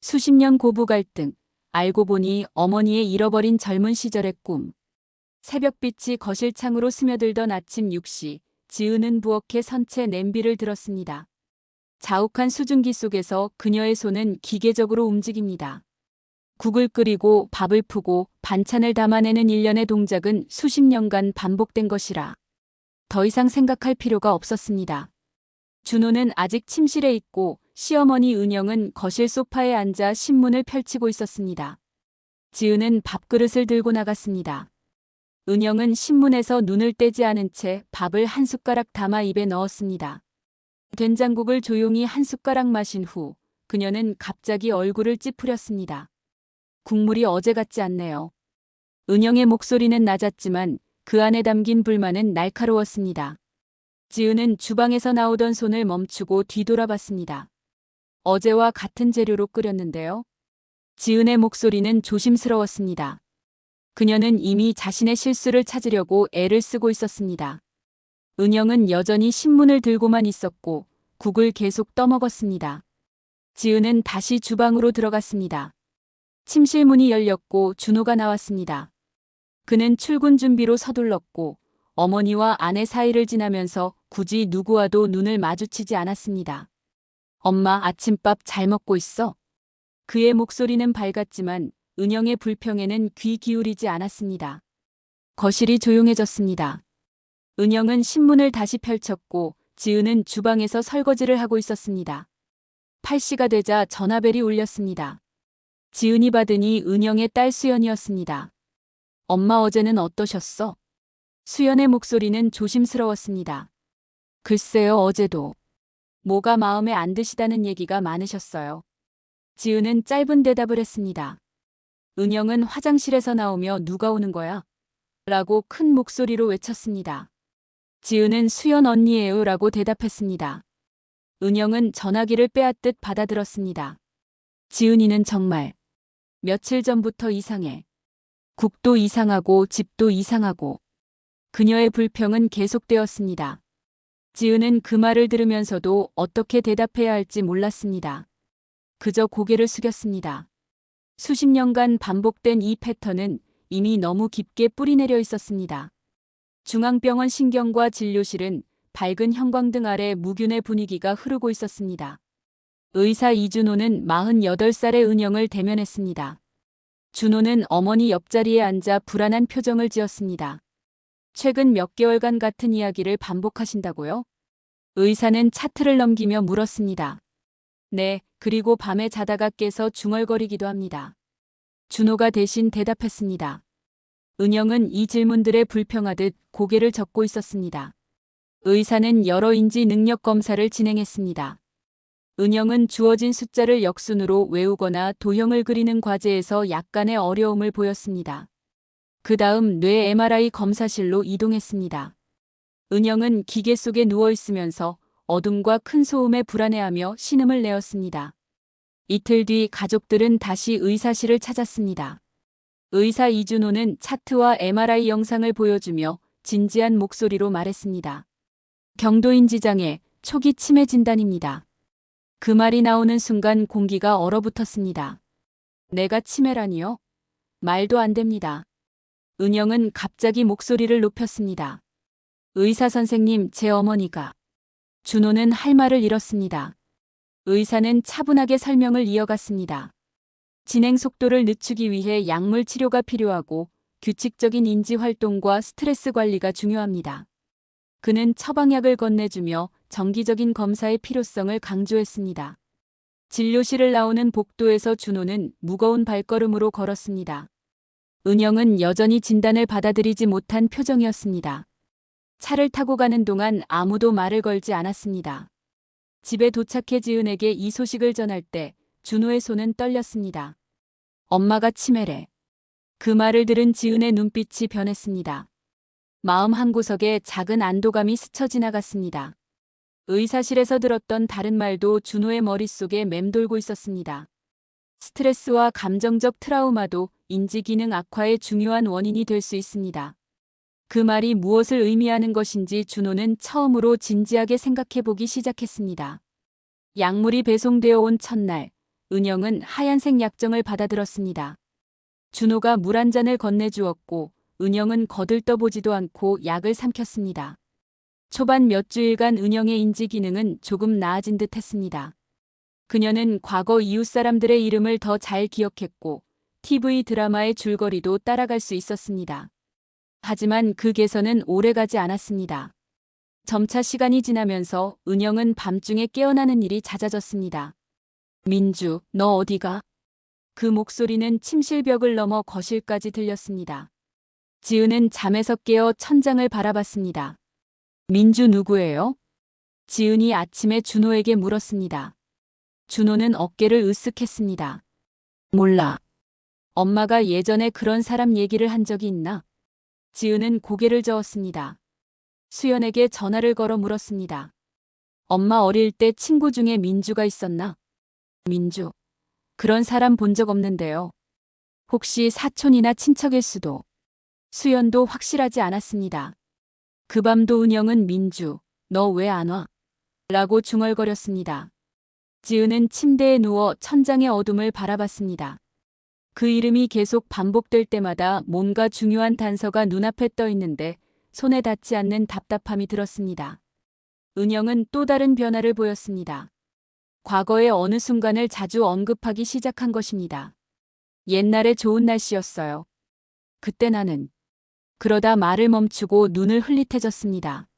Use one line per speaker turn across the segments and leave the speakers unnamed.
수십 년 고부 갈등, 알고 보니 어머니의 잃어버린 젊은 시절의 꿈. 새벽빛이 거실 창으로 스며들던 아침 6시, 지은은 부엌에 선채 냄비를 들었습니다. 자욱한 수증기 속에서 그녀의 손은 기계적으로 움직입니다. 국을 끓이고 밥을 푸고 반찬을 담아내는 일련의 동작은 수십 년간 반복된 것이라 더 이상 생각할 필요가 없었습니다. 준호는 아직 침실에 있고 시어머니 은영은 거실 소파에 앉아 신문을 펼치고 있었습니다. 지은은 밥그릇을 들고 나갔습니다. 은영은 신문에서 눈을 떼지 않은 채 밥을 한 숟가락 담아 입에 넣었습니다. 된장국을 조용히 한 숟가락 마신 후 그녀는 갑자기 얼굴을 찌푸렸습니다. 국물이 어제 같지 않네요. 은영의 목소리는 낮았지만 그 안에 담긴 불만은 날카로웠습니다. 지은은 주방에서 나오던 손을 멈추고 뒤돌아봤습니다. 어제와 같은 재료로 끓였는데요. 지은의 목소리는 조심스러웠습니다. 그녀는 이미 자신의 실수를 찾으려고 애를 쓰고 있었습니다. 은영은 여전히 신문을 들고만 있었고 국을 계속 떠먹었습니다. 지은은 다시 주방으로 들어갔습니다. 침실 문이 열렸고 준호가 나왔습니다. 그는 출근 준비로 서둘렀고 어머니와 아내 사이를 지나면서 굳이 누구와도 눈을 마주치지 않았습니다. 엄마, 아침밥 잘 먹고 있어? 그의 목소리는 밝았지만 은영의 불평에는 귀 기울이지 않았습니다. 거실이 조용해졌습니다. 은영은 신문을 다시 펼쳤고 지은은 주방에서 설거지를 하고 있었습니다. 8시가 되자 전화벨이 울렸습니다. 지은이 받으니 은영의 딸 수연이었습니다. 엄마 어제는 어떠셨어? 수연의 목소리는 조심스러웠습니다. 글쎄요, 어제도. 뭐가 마음에 안 드시다는 얘기가 많으셨어요. 지은은 짧은 대답을 했습니다. 은영은 화장실에서 나오며 누가 오는 거야? 라고 큰 목소리로 외쳤습니다. 지은은 수연 언니예요 라고 대답했습니다. 은영은 전화기를 빼앗듯 받아들었습니다. 지은이는 정말 며칠 전부터 이상해. 국도 이상하고 집도 이상하고. 그녀의 불평은 계속되었습니다. 지은은 그 말을 들으면서도 어떻게 대답해야 할지 몰랐습니다. 그저 고개를 숙였습니다. 수십 년간 반복된 이 패턴은 이미 너무 깊게 뿌리내려 있었습니다. 중앙병원 신경과 진료실은 밝은 형광등 아래 무균의 분위기가 흐르고 있었습니다. 의사 이준호는 48살의 은영을 대면했습니다. 준호는 어머니 옆자리에 앉아 불안한 표정을 지었습니다. 최근 몇 개월간 같은 이야기를 반복하신다고요? 의사는 차트를 넘기며 물었습니다. 네, 그리고 밤에 자다가 깨서 중얼거리기도 합니다. 준호가 대신 대답했습니다. 은영은 이 질문들에 불평하듯 고개를 젓고 있었습니다. 의사는 여러 인지 능력 검사를 진행했습니다. 은영은 주어진 숫자를 역순으로 외우거나 도형을 그리는 과제에서 약간의 어려움을 보였습니다. 그 다음 뇌 MRI 검사실로 이동했습니다. 은영은 기계 속에 누워 있으면서 어둠과 큰 소음에 불안해하며 신음을 내었습니다. 이틀 뒤 가족들은 다시 의사실을 찾았습니다. 의사 이준호는 차트와 MRI 영상을 보여주며 진지한 목소리로 말했습니다. 경도인지 장애, 초기 치매 진단입니다. 그 말이 나오는 순간 공기가 얼어붙었습니다. 내가 치매라니요? 말도 안 됩니다. 은영은 갑자기 목소리를 높였습니다. 의사 선생님, 제 어머니가. 준호는 할 말을 잃었습니다. 의사는 차분하게 설명을 이어갔습니다. 진행 속도를 늦추기 위해 약물 치료가 필요하고 규칙적인 인지 활동과 스트레스 관리가 중요합니다. 그는 처방약을 건네주며 정기적인 검사의 필요성을 강조했습니다. 진료실을 나오는 복도에서 준호는 무거운 발걸음으로 걸었습니다. 은영은 여전히 진단을 받아들이지 못한 표정이었습니다. 차를 타고 가는 동안 아무도 말을 걸지 않았습니다. 집에 도착해 지은에게 이 소식을 전할 때 준호의 손은 떨렸습니다. 엄마가 치매래. 그 말을 들은 지은의 눈빛이 변했습니다. 마음 한구석에 작은 안도감이 스쳐 지나갔습니다. 의사실에서 들었던 다른 말도 준호의 머릿속에 맴돌고 있었습니다. 스트레스와 감정적 트라우마도 인지 기능 악화의 중요한 원인이 될 수 있습니다. 그 말이 무엇을 의미하는 것인지 준호는 처음으로 진지하게 생각해보기 시작했습니다. 약물이 배송되어 온 첫날, 은영은 하얀색 약정을 받아들었습니다. 준호가 물 한 잔을 건네주었고 은영은 거들떠보지도 않고 약을 삼켰습니다. 초반 몇 주일간 은영의 인지 기능은 조금 나아진 듯 했습니다. 그녀는 과거 이웃 사람들의 이름을 더 잘 기억했고 TV 드라마의 줄거리도 따라갈 수 있었습니다. 하지만 그 개선은 오래가지 않았습니다. 점차 시간이 지나면서 은영은 밤중에 깨어나는 일이 잦아졌습니다. 민주, 너 어디가? 그 목소리는 침실벽을 넘어 거실까지 들렸습니다. 지은은 잠에서 깨어 천장을 바라봤습니다. 민주 누구예요? 지은이 아침에 준호에게 물었습니다. 준호는 어깨를 으쓱했습니다. 몰라. 엄마가 예전에 그런 사람 얘기를 한 적이 있나? 지은은 고개를 저었습니다. 수연에게 전화를 걸어 물었습니다. 엄마 어릴 때 친구 중에 민주가 있었나? 민주. 그런 사람 본 적 없는데요. 혹시 사촌이나 친척일 수도. 수연도 확실하지 않았습니다. 그 밤도 은영은 민주, 너 왜 안 와? 라고 중얼거렸습니다. 지은은 침대에 누워 천장의 어둠을 바라봤습니다. 그 이름이 계속 반복될 때마다 뭔가 중요한 단서가 눈앞에 떠 있는데 손에 닿지 않는 답답함이 들었습니다. 은영은 또 다른 변화를 보였습니다. 과거의 어느 순간을 자주 언급하기 시작한 것입니다. 옛날에 좋은 날씨였어요. 그때 나는. 그러다 말을 멈추고 눈을 흘릿해졌습니다.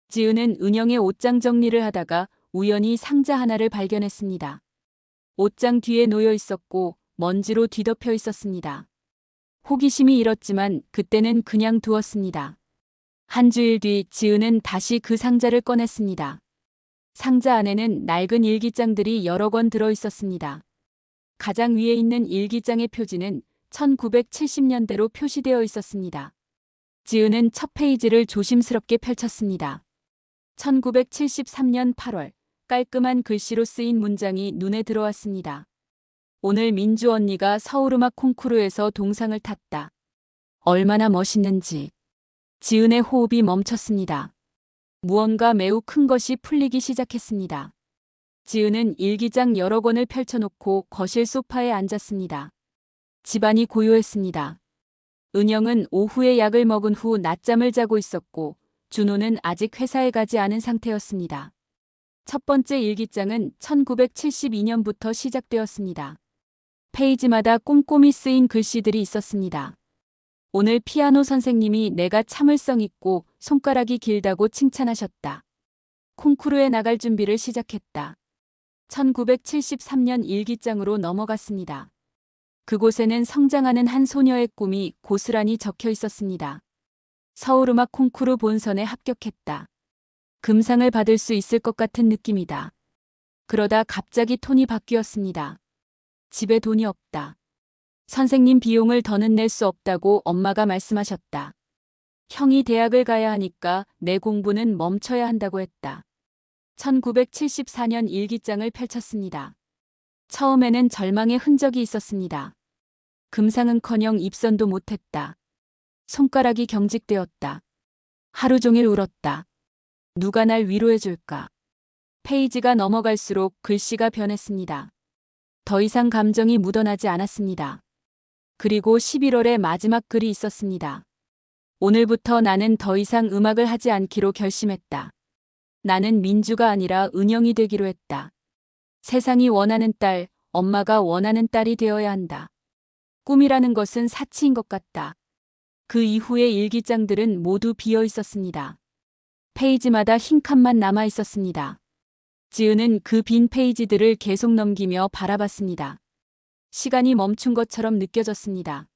지은은 은영의 옷장 정리를 하다가 우연히 상자 하나를 발견했습니다. 옷장 뒤에 놓여 있었고 먼지로 뒤덮여 있었습니다. 호기심이 일었지만 그때는 그냥 두었습니다. 한 주일 뒤 지은은 다시 그 상자를 꺼냈습니다. 상자 안에는 낡은 일기장들이 여러 권 들어 있었습니다. 가장 위에 있는 일기장의 표지는 1970년대로 표시되어 있었습니다. 지은은 첫 페이지를 조심스럽게 펼쳤습니다. 1973년 8월 깔끔한 글씨로 쓰인 문장이 눈에 들어왔습니다. 오늘 민주 언니가 서울음악 콩쿠르에서 동상을 탔다. 얼마나 멋있는지. 지은의 호흡이 멈췄습니다. 무언가 매우 큰 것이 풀리기 시작했습니다. 지은은 일기장 여러 권을 펼쳐놓고 거실 소파에 앉았습니다. 집안이 고요했습니다. 은영은 오후에 약을 먹은 후 낮잠을 자고 있었고 준호는 아직 회사에 가지 않은 상태였습니다. 첫 번째 일기장은 1972년부터 시작되었습니다. 페이지마다 꼼꼼히 쓰인 글씨들이 있었습니다. 오늘 피아노 선생님이 내가 참을성 있고 손가락이 길다고 칭찬하셨다. 콩쿠르에 나갈 준비를 시작했다. 1973년 일기장으로 넘어갔습니다. 그곳에는 성장하는 한 소녀의 꿈이 고스란히 적혀 있었습니다. 서울음악 콩쿠르 본선에 합격했다. 금상을 받을 수 있을 것 같은 느낌이다. 그러다 갑자기 톤이 바뀌었습니다. 집에 돈이 없다. 선생님 비용을 더는 낼 수 없다고 엄마가 말씀하셨다. 형이 대학을 가야 하니까 내 공부는 멈춰야 한다고 했다. 1974년 일기장을 펼쳤습니다. 처음에는 절망의 흔적이 있었습니다. 금상은커녕 입선도 못했다. 손가락이 경직되었다. 하루 종일 울었다. 누가 날 위로해줄까? 페이지가 넘어갈수록 글씨가 변했습니다. 더 이상 감정이 묻어나지 않았습니다. 그리고 11월의 마지막 글이 있었습니다. 오늘부터 나는 더 이상 음악을 하지 않기로 결심했다. 나는 민주가 아니라 은영이 되기로 했다. 세상이 원하는 딸, 엄마가 원하는 딸이 되어야 한다. 꿈이라는 것은 사치인 것 같다. 그 이후의 일기장들은 모두 비어 있었습니다. 페이지마다 흰 칸만 남아 있었습니다. 지은은 그 빈 페이지들을 계속 넘기며 바라봤습니다. 시간이 멈춘 것처럼 느껴졌습니다.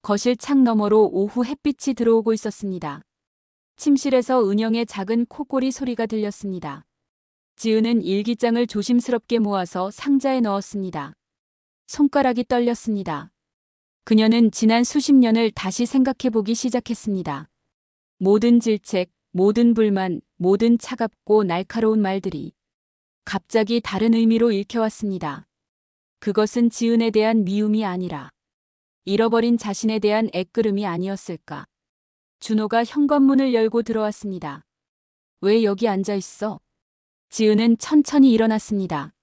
거실 창 너머로 오후 햇빛이 들어오고 있었습니다. 침실에서 은영의 작은 코골이 소리가 들렸습니다. 지은은 일기장을 조심스럽게 모아서 상자에 넣었습니다. 손가락이 떨렸습니다. 그녀는 지난 수십 년을 다시 생각해보기 시작했습니다. 모든 질책, 모든 불만, 모든 차갑고 날카로운 말들이 갑자기 다른 의미로 읽혀왔습니다. 그것은 지은에 대한 미움이 아니라 잃어버린 자신에 대한 애끄름이 아니었을까. 준호가 현관문을 열고 들어왔습니다. 왜 여기 앉아 있어? 지은은 천천히 일어났습니다.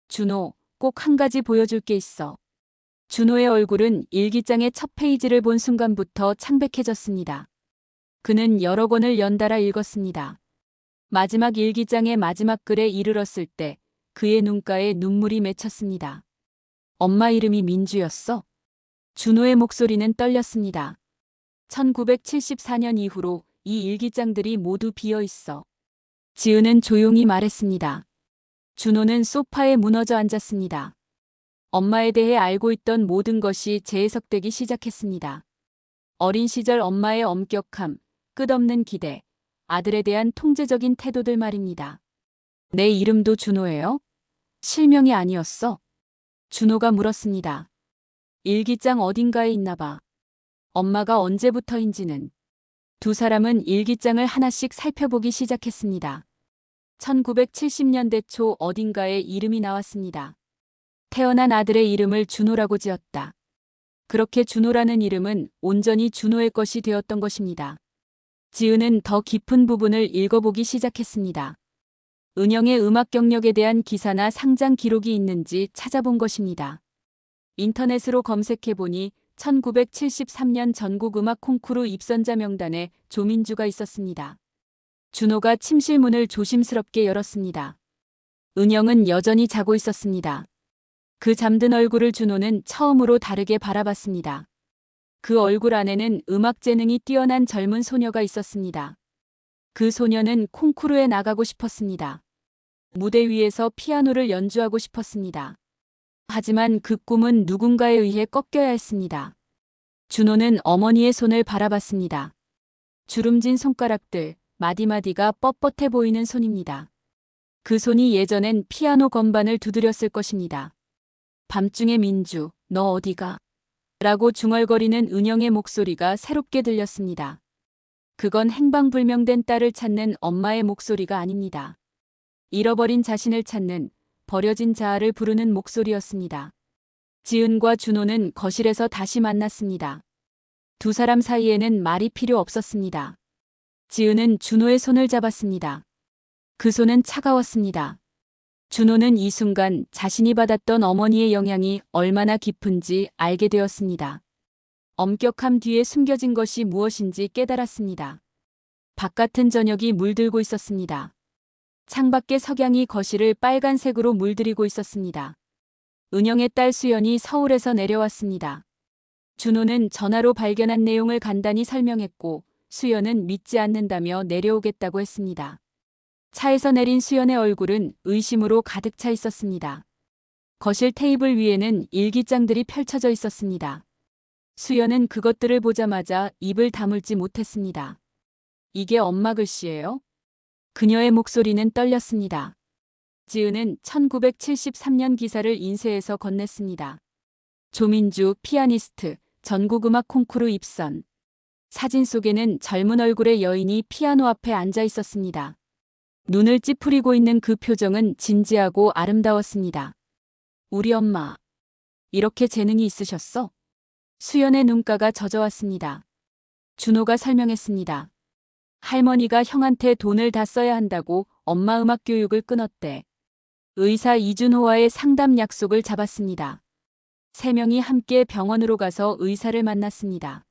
준호, 꼭 한 가지 보여줄 게 있어. 준호의 얼굴은 일기장의 첫 페이지를 본 순간부터 창백해졌습니다. 그는 여러 권을 연달아 읽었습니다. 마지막 일기장의 마지막 글에 이르렀을 때 그의 눈가에 눈물이 맺혔습니다. 엄마 이름이 민주였어? 준호의 목소리는 떨렸습니다. 1974년 이후로 이 일기장들이 모두 비어 있어. 지은은 조용히 말했습니다. 준호는 소파에 무너져 앉았습니다. 엄마에 대해 알고 있던 모든 것이 재해석되기 시작했습니다. 어린 시절 엄마의 엄격함, 끝없는 기대, 아들에 대한 통제적인 태도들 말입니다. 내 이름도 준호예요? 실명이 아니었어? 준호가 물었습니다. 일기장 어딘가에 있나 봐. 엄마가 언제부터인지는. 두 사람은 일기장을 하나씩 살펴보기 시작했습니다. 1970년대 초 어딘가에 이름이 나왔습니다. 태어난 아들의 이름을 준호라고 지었다. 그렇게 준호라는 이름은 온전히 준호의 것이 되었던 것입니다. 지은은 더 깊은 부분을 읽어보기 시작했습니다. 은영의 음악 경력에 대한 기사나 상장 기록이 있는지 찾아본 것입니다. 인터넷으로 검색해보니 1973년 전국음악 콩쿠르 입선자 명단에 조민주가 있었습니다. 준호가 침실문을 조심스럽게 열었습니다. 은영은 여전히 자고 있었습니다. 그 잠든 얼굴을 준호는 처음으로 다르게 바라봤습니다. 그 얼굴 안에는 음악 재능이 뛰어난 젊은 소녀가 있었습니다. 그 소녀는 콩쿠르에 나가고 싶었습니다. 무대 위에서 피아노를 연주하고 싶었습니다. 하지만 그 꿈은 누군가에 의해 꺾여야 했습니다. 준호는 어머니의 손을 바라봤습니다. 주름진 손가락들, 마디마디가 뻣뻣해 보이는 손입니다. 그 손이 예전엔 피아노 건반을 두드렸을 것입니다. 밤중에 민주, 너 어디가? 라고 중얼거리는 은영의 목소리가 새롭게 들렸습니다. 그건 행방불명된 딸을 찾는 엄마의 목소리가 아닙니다. 잃어버린 자신을 찾는, 버려진 자아를 부르는 목소리였습니다. 지은과 준호는 거실에서 다시 만났습니다. 두 사람 사이에는 말이 필요 없었습니다. 지은은 준호의 손을 잡았습니다. 그 손은 차가웠습니다. 준호는 이 순간 자신이 받았던 어머니의 영향이 얼마나 깊은지 알게 되었습니다. 엄격함 뒤에 숨겨진 것이 무엇인지 깨달았습니다. 바깥은 저녁이 물들고 있었습니다. 창밖의 석양이 거실을 빨간색으로 물들이고 있었습니다. 은영의 딸 수연이 서울에서 내려왔습니다. 준호는 전화로 발견한 내용을 간단히 설명했고 수연은 믿지 않는다며 내려오겠다고 했습니다. 차에서 내린 수연의 얼굴은 의심으로 가득 차 있었습니다. 거실 테이블 위에는 일기장들이 펼쳐져 있었습니다. 수연은 그것들을 보자마자 입을 다물지 못했습니다. 이게 엄마 글씨예요? 그녀의 목소리는 떨렸습니다. 지은은 1973년 기사를 인쇄해서 건넸습니다. 조민주, 피아니스트, 전국음악 콩쿠르 입선. 사진 속에는 젊은 얼굴의 여인이 피아노 앞에 앉아 있었습니다. 눈을 찌푸리고 있는 그 표정은 진지하고 아름다웠습니다. 우리 엄마, 이렇게 재능이 있으셨어? 수연의 눈가가 젖어왔습니다. 준호가 설명했습니다. 할머니가 형한테 돈을 다 써야 한다고 엄마 음악 교육을 끊었대. 의사 이준호와의 상담 약속을 잡았습니다. 세 명이 함께 병원으로 가서 의사를 만났습니다.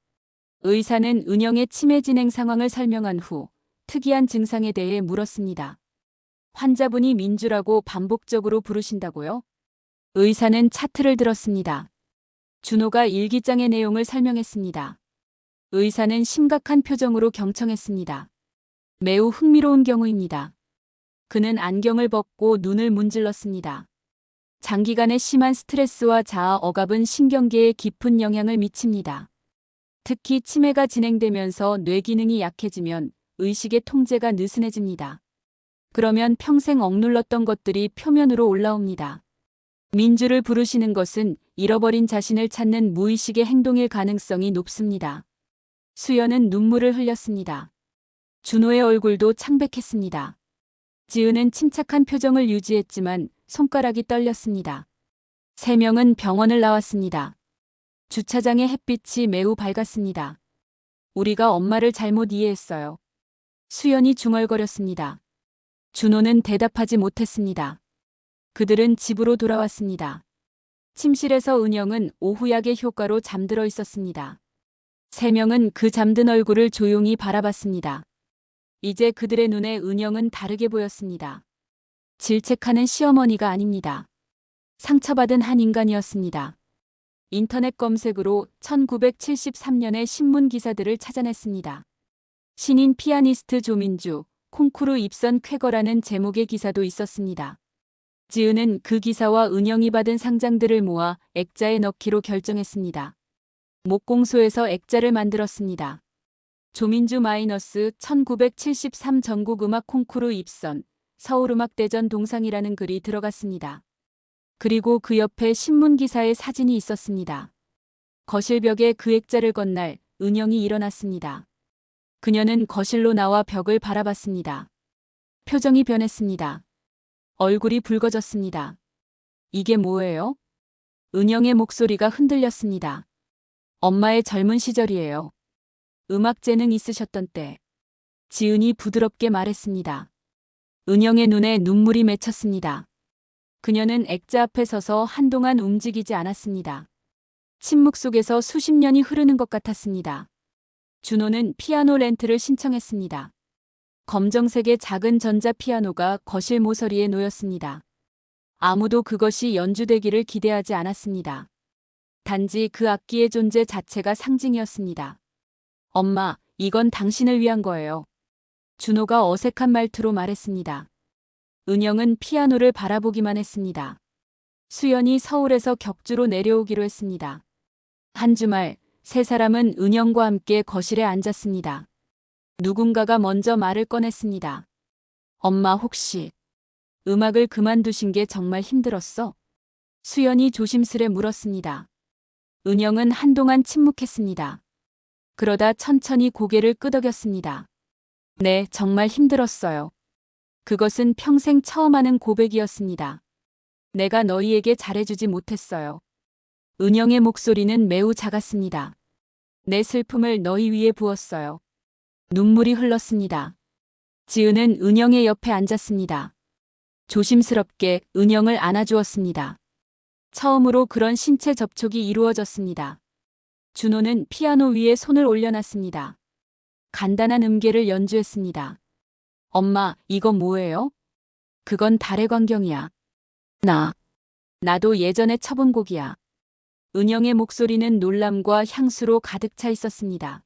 의사는 은영의 치매 진행 상황을 설명한 후 특이한 증상에 대해 물었습니다. 환자분이 민주라고 반복적으로 부르신다고요? 의사는 차트를 들었습니다. 준호가 일기장의 내용을 설명했습니다. 의사는 심각한 표정으로 경청했습니다. 매우 흥미로운 경우입니다. 그는 안경을 벗고 눈을 문질렀습니다. 장기간의 심한 스트레스와 자아 억압은 신경계에 깊은 영향을 미칩니다. 특히 치매가 진행되면서 뇌 기능이 약해지면 의식의 통제가 느슨해집니다. 그러면 평생 억눌렀던 것들이 표면으로 올라옵니다. 민주를 부르시는 것은 잃어버린 자신을 찾는 무의식의 행동일 가능성이 높습니다. 수연은 눈물을 흘렸습니다. 준호의 얼굴도 창백했습니다. 지은은 침착한 표정을 유지했지만 손가락이 떨렸습니다. 세 명은 병원을 나왔습니다. 주차장의 햇빛이 매우 밝았습니다. 우리가 엄마를 잘못 이해했어요. 수연이 중얼거렸습니다. 준호는 대답하지 못했습니다. 그들은 집으로 돌아왔습니다. 침실에서 은영은 오후약의 효과로 잠들어 있었습니다. 세 명은 그 잠든 얼굴을 조용히 바라봤습니다. 이제 그들의 눈에 은영은 다르게 보였습니다. 질책하는 시어머니가 아닙니다. 상처받은 한 인간이었습니다. 인터넷 검색으로 1973년의 신문 기사들을 찾아냈습니다. 신인 피아니스트 조민주, 콩쿠르 입선 쾌거라는 제목의 기사도 있었습니다. 지은은 그 기사와 은영이 받은 상장들을 모아 액자에 넣기로 결정했습니다. 목공소에서 액자를 만들었습니다. 조민주 마이너스 1973 전국음악 콩쿠르 입선, 서울음악대전 동상이라는 글이 들어갔습니다. 그리고 그 옆에 신문기사의 사진이 있었습니다. 거실벽에 그 액자를 건 날 은영이 일어났습니다. 그녀는 거실로 나와 벽을 바라봤습니다. 표정이 변했습니다. 얼굴이 붉어졌습니다. 이게 뭐예요? 은영의 목소리가 흔들렸습니다. 엄마의 젊은 시절이에요. 음악 재능 있으셨던 때. 지은이 부드럽게 말했습니다. 은영의 눈에 눈물이 맺혔습니다. 그녀는 액자 앞에 서서 한동안 움직이지 않았습니다. 침묵 속에서 수십 년이 흐르는 것 같았습니다. 준호는 피아노 렌트를 신청했습니다. 검정색의 작은 전자피아노가 거실 모서리에 놓였습니다. 아무도 그것이 연주되기를 기대하지 않았습니다. 단지 그 악기의 존재 자체가 상징이었습니다. 엄마, 이건 당신을 위한 거예요. 준호가 어색한 말투로 말했습니다. 은영은 피아노를 바라보기만 했습니다. 수연이 서울에서 격주로 내려오기로 했습니다. 한 주말, 세 사람은 은영과 함께 거실에 앉았습니다. 누군가가 먼저 말을 꺼냈습니다. 엄마 혹시 음악을 그만두신 게 정말 힘들었어? 수연이 조심스레 물었습니다. 은영은 한동안 침묵했습니다. 그러다 천천히 고개를 끄덕였습니다. 네, 정말 힘들었어요. 그것은 평생 처음 하는 고백이었습니다. 내가 너희에게 잘해주지 못했어요. 은영의 목소리는 매우 작았습니다. 내 슬픔을 너희 위에 부었어요. 눈물이 흘렀습니다. 지은은 은영의 옆에 앉았습니다. 조심스럽게 은영을 안아주었습니다. 처음으로 그런 신체 접촉이 이루어졌습니다. 준호는 피아노 위에 손을 올려놨습니다. 간단한 음계를 연주했습니다. 엄마, 이거 뭐예요? 그건 달의 광경이야. 나도 예전에 쳐본 곡이야. 은영의 목소리는 놀람과 향수로 가득 차 있었습니다.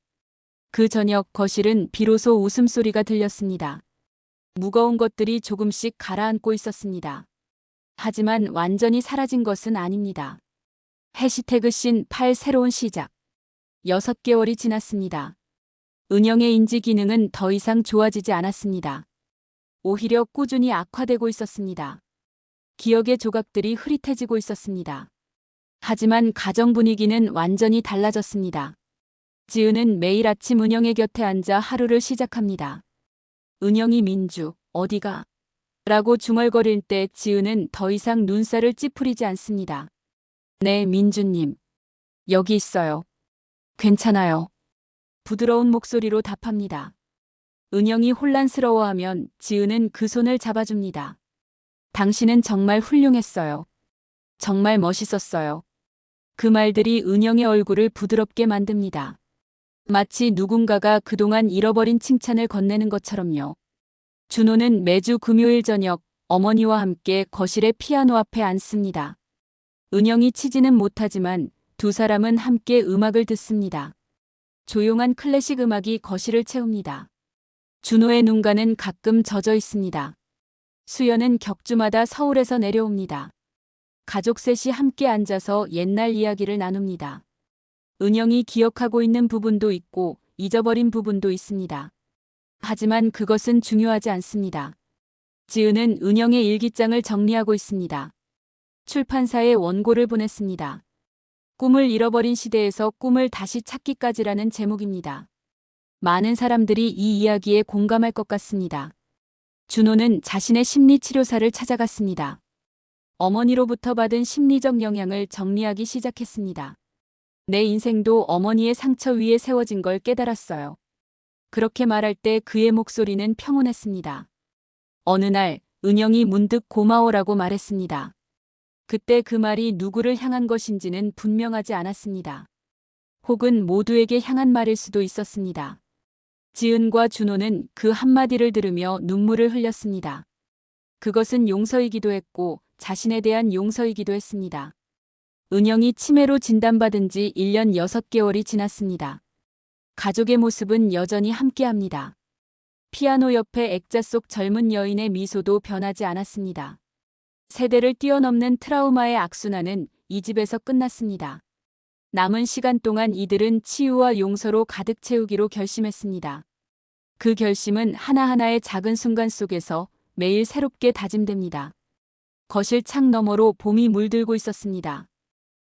그 저녁 거실은 비로소 웃음소리가 들렸습니다. 무거운 것들이 조금씩 가라앉고 있었습니다. 하지만 완전히 사라진 것은 아닙니다. 해시태그 신8 새로운 시작. 6개월이 지났습니다. 은영의 인지 기능은 더 이상 좋아지지 않았습니다. 오히려 꾸준히 악화되고 있었습니다. 기억의 조각들이 흐릿해지고 있었습니다. 하지만 가정 분위기는 완전히 달라졌습니다. 지은은 매일 아침 은영의 곁에 앉아 하루를 시작합니다. 은영이 민주, 어디가? 라고 중얼거릴 때 지은은 더 이상 눈살을 찌푸리지 않습니다. 네, 민주님. 여기 있어요. 괜찮아요. 부드러운 목소리로 답합니다. 은영이 혼란스러워하면 지은은 그 손을 잡아줍니다. 당신은 정말 훌륭했어요. 정말 멋있었어요. 그 말들이 은영의 얼굴을 부드럽게 만듭니다. 마치 누군가가 그동안 잃어버린 칭찬을 건네는 것처럼요. 준호는 매주 금요일 저녁 어머니와 함께 거실의 피아노 앞에 앉습니다. 은영이 치지는 못하지만 두 사람은 함께 음악을 듣습니다. 조용한 클래식 음악이 거실을 채웁니다. 준호의 눈가는 가끔 젖어 있습니다. 수연은 격주마다 서울에서 내려옵니다. 가족 셋이 함께 앉아서 옛날 이야기를 나눕니다. 은영이 기억하고 있는 부분도 있고 잊어버린 부분도 있습니다. 하지만 그것은 중요하지 않습니다. 지은은 은영의 일기장을 정리하고 있습니다. 출판사에 원고를 보냈습니다. 꿈을 잃어버린 시대에서 꿈을 다시 찾기까지라는 제목입니다. 많은 사람들이 이 이야기에 공감할 것 같습니다. 준호는 자신의 심리치료사를 찾아갔습니다. 어머니로부터 받은 심리적 영향을 정리하기 시작했습니다. 내 인생도 어머니의 상처 위에 세워진 걸 깨달았어요. 그렇게 말할 때 그의 목소리는 평온했습니다. 어느 날 은영이 문득 고마워라고 말했습니다. 그때 그 말이 누구를 향한 것인지는 분명하지 않았습니다. 혹은 모두에게 향한 말일 수도 있었습니다. 지은과 준호는 그 한마디를 들으며 눈물을 흘렸습니다. 그것은 용서이기도 했고 자신에 대한 용서이기도 했습니다. 은영이 치매로 진단받은 지 1년 6개월이 지났습니다. 가족의 모습은 여전히 함께합니다. 피아노 옆에 액자 속 젊은 여인의 미소도 변하지 않았습니다. 세대를 뛰어넘는 트라우마의 악순환은 이 집에서 끝났습니다. 남은 시간 동안 이들은 치유와 용서로 가득 채우기로 결심했습니다. 그 결심은 하나하나의 작은 순간 속에서 매일 새롭게 다짐됩니다. 거실 창 너머로 봄이 물들고 있었습니다.